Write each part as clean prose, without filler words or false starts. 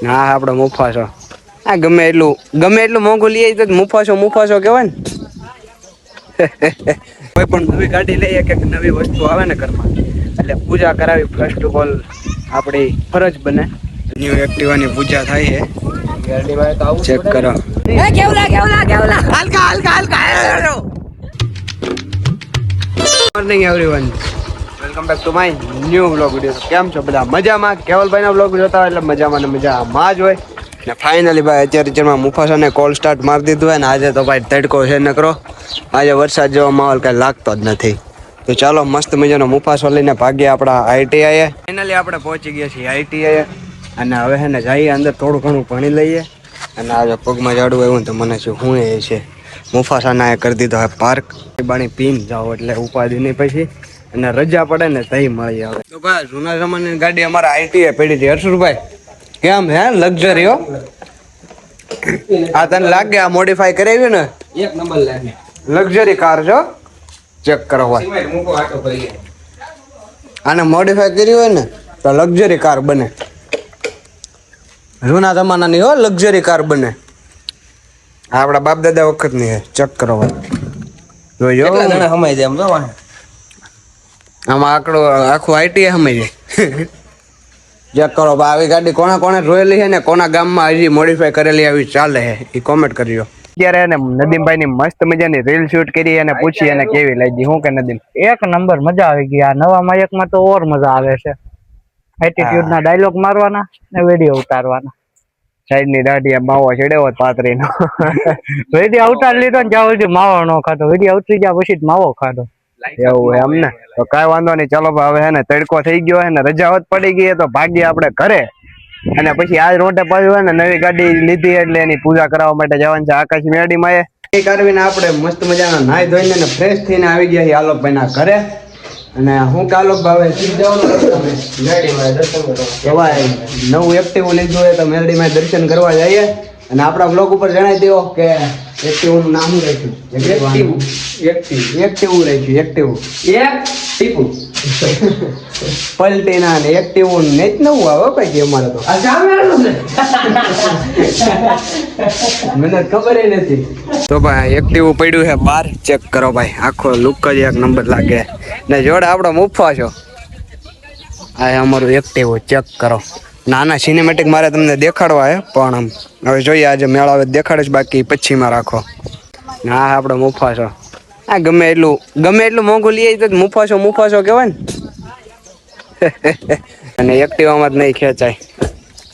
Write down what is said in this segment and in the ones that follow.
ના આપડે મુફાસો. આ ગમે એટલું મોંઘું લઈ તો મુફાસો કહેવાય ને. કોઈ પણ નવી ગાડી લઈએ કે નવી વસ્તુ આવે ને ઘરમાં એટલે પૂજા કરાવી ફર્સ્ટ ઓફ ઓલ આપડી ફરજ બને. ન્યુ એક્ટિવાની પૂજા થાય છે ચેક કરો. Morning everyone, welcome back to my new vlog video. કેમ છો બધા? મજામાં? કેવલભાઈ ના વ્લોગ જોતા હોય એટલે મજામાં ને મજામાં જ હોય ને. ફાઇનલી ભાઈ અત્યારે મુફાસાને કોલ સ્ટાર્ટ મારી દીધું હોય ને. આજે તો ભાઈ તડકો છે નકરો. આજે વરસાદ જેવો માહોલ કઈ લાગતો જ નથી. તો ચાલો મસ્ત મજાનો મુફાસો લઈને ભાગીએ આપણા આઈટીઆઈ. ફાઇનલી આપણે પહોંચી ગયા છીએ આઈટીઆઈ અને હવે હે ને જઈએ અંદર થોડું ઘણું ભણી લઈએ. અને આજે પગમાં જાડવું આવ્યું તો મને શું એ છે મુફાસાના કરી દીધો હવે પાર્ક. બાણી પીન જાઓ એટલે ઉપાધિ નહીં પછી. અને રજા પડે ને તઈ મળી આવે. તો ભાઈ જૂના જમાનાની ગાડી અમારા આઈટીઆઈ પડી હતી. હર્ષુભાઈ કેમ હે લક્ઝરી હો? આ તને લાગે આ મોડિફાઈ કરાવ્યું ને? એક નંબર લાગે. લક્ઝરી કાર છો, ચેક કરો ભાઈ. આને મોડિફાઈ કર્યું હોય ને તો લક્ઝરી કાર બને. જૂના જમાનાની હો લક્ઝરી કાર બને. આપણા બાપ દાદા વખત ની ચેક કરો ભાઈ. જોજો સમય જાય એમ જો આમાં આખું આઈટીઆઈ સમય જાય. ચેક કરો ભાઈ. આવી ગાડી કોણે જોયેલી છે ને કોના ગામમાં હજી મોડિફાઈ કરેલી આવી ચાલે છે એ કોમેન્ટ કરજો. અત્યારે એને નદીમભાઈ ની મસ્ત મજાની રીલ શૂટ કરી અને પૂછી અને કેવી લાગી. શું કે નદીમ? એક નંબર મજા આવી ગઈ. આ નવા માયકમાં તો ઓર મજા આવે છે. એટીટ્યુડ ના ડાયલોગ મારવાના ને વિડીયો ઉતારવાના. સાઈડ ની દાઢી માવો ચડ્યો પાતરી નો. વિડીયો ઉતારી લીધો ને જ્યાં સુધી માવો ન ખાધો. વિડીયો ઉતરી ગયા પછી જ માવો ખાધો. એવું એમ ને? તો કઈ વાંધો નહીં. ચાલો ભાઈ હવે હે ને તડકો થઈ ગયો હે ને રજા હોત પડી ગઈ તો ભાગીએ આપણે ઘરે. અને પછી આજ રોટે પાછું હોય ને નવી ગાડી લીધી એટલે એની પૂજા કરાવવા માટે જવાનું છે આકાશ મેડીમાં. એ કરવીને આપણે મસ્ત મજાના નાઈ ધોઈને ને ફ્રેશ થઈને આવી ગયા છીએ આલોકભાઈ ના ઘરે. અને હું કે આલોકભાઈ નવું એક્ટિવ લીધું હોય તો મેરડીમાં દર્શન કરવા જઈએ. અને આપણા બ્લોગ ઉપર જણાવી દો કે એક્ટિવ નું નામ રાખ્યું. એક્ટિવ પલટીના ને એક્ટિવ ને જ નવું આવે કઈ અમારે તો. મને ખબર નથી. તો ભાઈ એક્ટિવ પડ્યું છે બહાર. ચેક કરો ભાઈ. આખો લુક જ એક નંબર લાગે ને. જોડે આપણો મુફાસો. આ અમારું એક્ટિવ ચેક કરો. નાના સિનેમેટિક મારે તમને દેખાડવા હે પણ હવે જોઈએ આજે મેળા આવે દેખાડે જ. બાકી પછીમાં રાખો. ના આપણો મુફાસો. આ ગમે એટલું મોંઘું લઈ તો મુફાસો કહેવાય ને. અને એક્ટિવામાં જ નહીં ખેંચાય.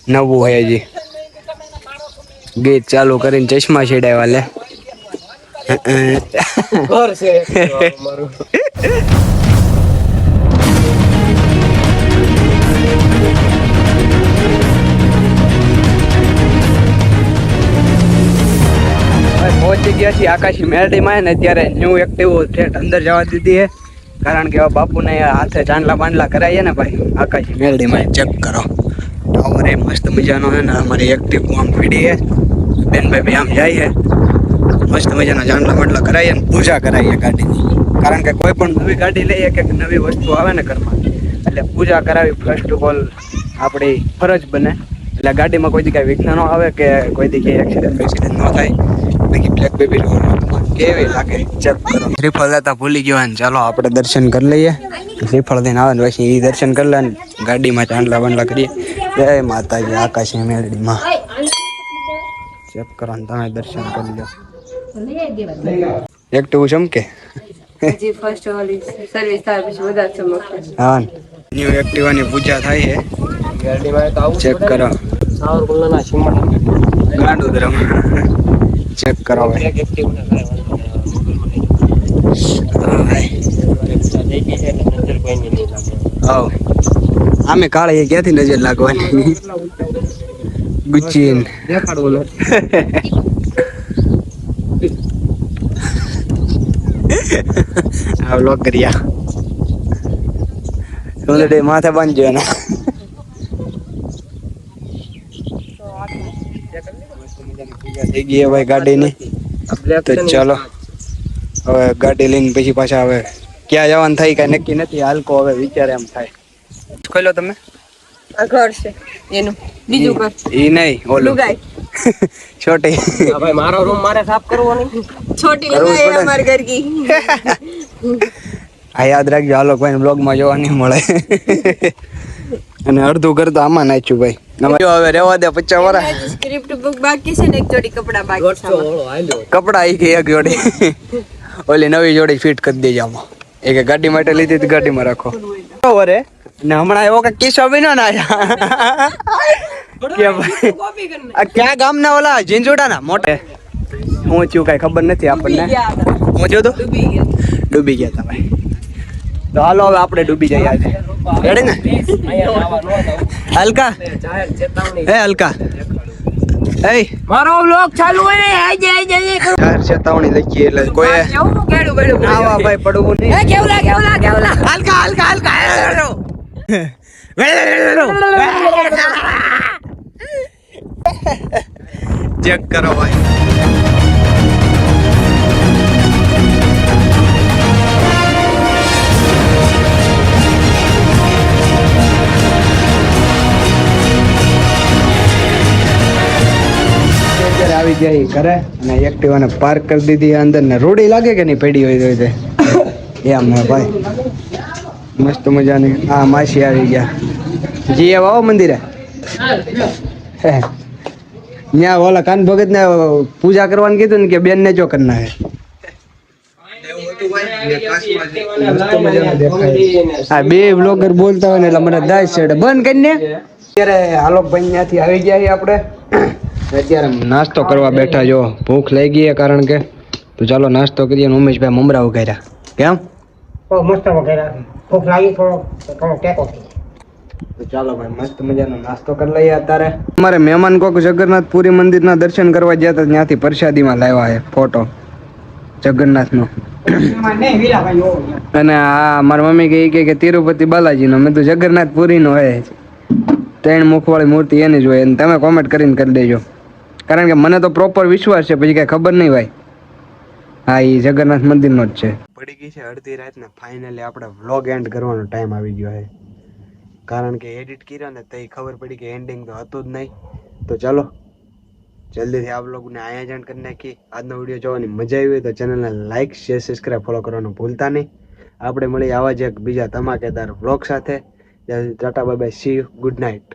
નવું હોય હજી. ગીત ચાલુ કરીને ચશ્મા છેડાવ્યા લે. પહોંચી ગયા છીએ આકાશી મેરડીમાં ને. અત્યારે ન્યુ એક્ટિવ ઠેઠ અંદર જવા દીધી છે કારણ કે બાપુને હાથે ચાંદલા બાંડલા કરાવીએ ને ભાઈ આકાશી મેરડીમાં. ચેક કરો ટાવર એ મસ્ત મજાનો છે ને. અમારી એક્ટિવ આમ પીડી છે બેનભાઈ આમ જાય છે મસ્ત મજાના ચાંદલા બાંડલા કરાવીએ ને પૂજા કરાવીએ ગાડીની. કારણ કે કોઈ પણ નવી ગાડી લઈએ કે નવી વસ્તુ આવે ને ઘરમાં એટલે પૂજા કરાવી ફર્સ્ટ ઓફ ઓલ આપણી ફરજ બને. એટલે ગાડીમાં કોઈ દી કઈ વિઘ્ન ન આવે કે કોઈ દી કઈ એક્સિડન્ટ ન થાય. બ્લેક બેબી કેવી લાગે ચેક કરો. શ્રીફળ લેતા ભૂલી ગયો ને. ચાલો આપણે દર્શન કરી લઈએ. શ્રીફળ દઈને આવે ને પછી દર્શન કરી લે ને ગાડીમાં ચાંદલા બાંડલા કરીએ. જય માતાજી આકાશી મેરડીમાં. ચેક કરો ને તમે દર્શન કરી લો. એક્ટિવ ચમકે. હા ન્યુ એક્ટિવાની પૂજા થાય છે. ચેક કરો ગાંડું ધરમ. ચેક કરો આમે કાળે ક્યાંથી નજર લાગવાની. ગુચીન આ વ્લોગ કર્યા. માથે બાંધજો ને. થઈ ગઈ ભાઈ ગાડીની. તો ચાલો હવે ગાડી લઈને પછી પાછા હવે ક્યાં જવાનું થાય કઈ નક્કી નથી. હાલકો હવે વિચારે એમ થાય. ખોલો તમે આ ઘર છે એનું બીજું ઘર ઈ નહીં ઓલું લુગાઈ છોટી ભાઈ મારો રૂમ મારે સાફ કરવો નહીં. छोटी કરવું જ લુगाई પડે. हमारे घर की આ યાદ રાખજો આલોક ભાઈ બ્લોગ માં જોવા નહીં મળે અને અડધું ઘર તો આમાં નાખ્યું ભાઈ જો હવે રેવા દે 50 વર્ષ स्क्रिप्ट बुक बाकी છે ને એક જોડી કપડા બાકી છે ગોઠતો ઓળો હાલ્યો. કપડા ઈ કે એક જોડી ઓલી નવી જોડી ફિટ કરી દેજો આમાં એક ગાડી માટે લીધી હતી ગાડીમાં રાખો બરોબર હે ને હમણાં એવો કે કિસ્સો બન્યો ને આયા કે ભાઈ આ ક્યાં ગામના ઓલા ઝીંઝુડાના મોટે હું થયું કઈ ખબર નથી આપણને હું જો તો ડૂબી ગયા હતા ભાઈ તો હાલો હવે આપણે ડૂબી જઈએ આજે રેડી ને અહીંયા નાવા ન જાવ. હલકા જાહેર ચેતવણી. હે હલકા એ મારો વ્લોગ ચાલુ હોય ને આજે જાહેર ચેતવણી લખીએ એટલે કોઈ કેવું કેડું બેડું આવા ભાઈ પડવું નહીં કેવલા હલકા હલકા હલકા ચેક કરો ભાઈ અત્યારે આવી ગયા ઈ ઘરે અને એક્ટિવાને પાર્ક કરી દીધી અંદર ને રોડી લાગે કે નહીં પડી હોય તો એમ હે ભાઈ મસ્ત મજાની આ માસી આવી ગયા જી આવો મંદિરે ત્યાં ઓલા કાન ભગત ને પૂજા કરવાનું કીધું ને કે બેન ને જો કરના હે આ બે બ્લોગર બોલતા હોય ને એટલે મને દાસ છે એટલે બંધ કરીને અત્યારે આલોકભાઈ ત્યાંથી આવી ગયા છીએ આપણે અત્યારે નાસ્તો કરવા બેઠા જો ભૂખ લાગી ગઈ કારણ કે તો ચાલો નાસ્તો કરીએ ને ઉમેશભાઈ મમરા ઉગાડ્યા કેમ મસ્ત વગેરે ભૂખ લાગી થોડો ટેકો તો ચાલો ભાઈ મસ્ત મજાનો નાસ્તો કરી લઈએ અત્યારે અમારે મહેમાન કોક જગન્નાથપુરી મંદિરના દર્શન કરવા ગયા હતા ત્યાંથી પ્રસાદીમાં લાવ્યા છે ફોટો જગન્નાથનો અને આ મારી મમ્મી કહે કે તિરુપતિ બાલાજીનો મેં તો જગન્નાથપુરીનો હોય 3 મુખવાળી મૂર્તિ એની જ હોય અને તમે કોમેન્ટ કરીને કરી દેજો કારણ કે મને તો પ્રોપર વિશ્વાસ છે પછી કઈ ખબર નહીં ભાઈ હા એ જગન્નાથ મંદિરનો જ છે પડી ગઈ છે અડધી રાત ને ફાઇનલી આપણે વ્લોગ એન્ડ કરવાનો ટાઈમ આવી ગયો છે કારણ કે એડિટ કર્યો ને તો ખબર પડી કે એન્ડિંગ તો હતું જ નહીં તો ચાલો જલ્દીથી આ વ્લોગને અહીંયા જ એન્ડ કરી નાખી આજનો વિડીયો જોવાની મજા આવી હોય તો ચેનલને લાઇક શેર સબસ્ક્રાઈબ ફોલો કરવાનું ભૂલતા નહીં આપણે મળી આવા જ એક બીજા ધમાકેદાર વ્લોગ સાથે Tata bye bye see you good night